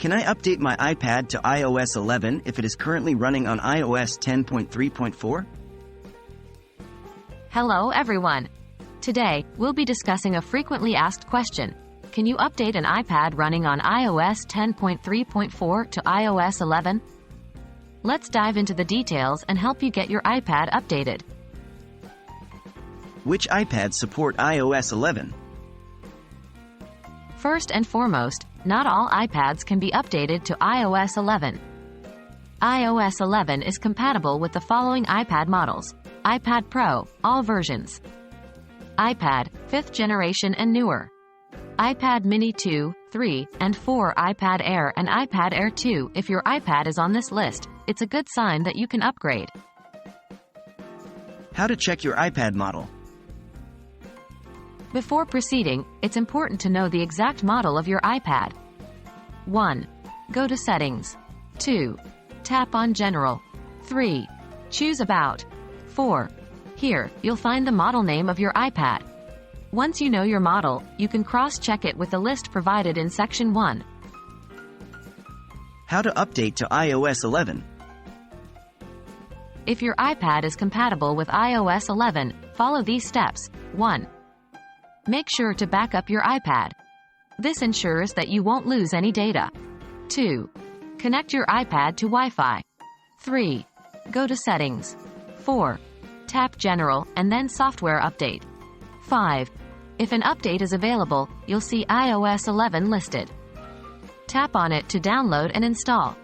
Can I update my iPad to iOS 11 if it is currently running on iOS 10.3.4? Hello everyone. Today, we'll be discussing a frequently asked question. Can you update an iPad running on iOS 10.3.4 to iOS 11? Let's dive into the details and help you get your iPad updated. Which iPads support iOS 11? First and foremost, not all iPads can be updated to iOS 11. iOS 11 is compatible with the following iPad models: iPad Pro, all versions; iPad, 5th generation and newer; iPad Mini 2, 3, and 4; iPad Air and iPad Air 2. If your iPad is on this list, it's a good sign that you can upgrade. How to check your iPad model? Before proceeding, it's important to know the exact model of your iPad. 1. Go to Settings. 2. Tap on General. 3. Choose About. 4. Here, you'll find the model name of your iPad. Once you know your model, you can cross-check it with the list provided in Section 1. How to update to iOS 11? If your iPad is compatible with iOS 11, follow these steps. 1. Make sure to back up your iPad. This ensures that you won't lose any data. 2. Connect your iPad to Wi-Fi. 3. Go to Settings. 4. Tap General and then Software Update. 5. If an update is available, you'll see iOS 11 listed. Tap on it to download and install.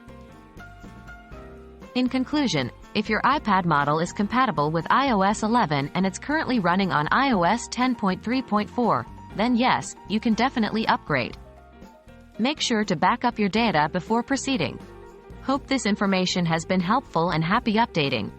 In conclusion, if your iPad model is compatible with iOS 11 and it's currently running on iOS 10.3.4, then yes, you can definitely upgrade. Make sure to back up your data before proceeding. Hope this information has been helpful and happy updating.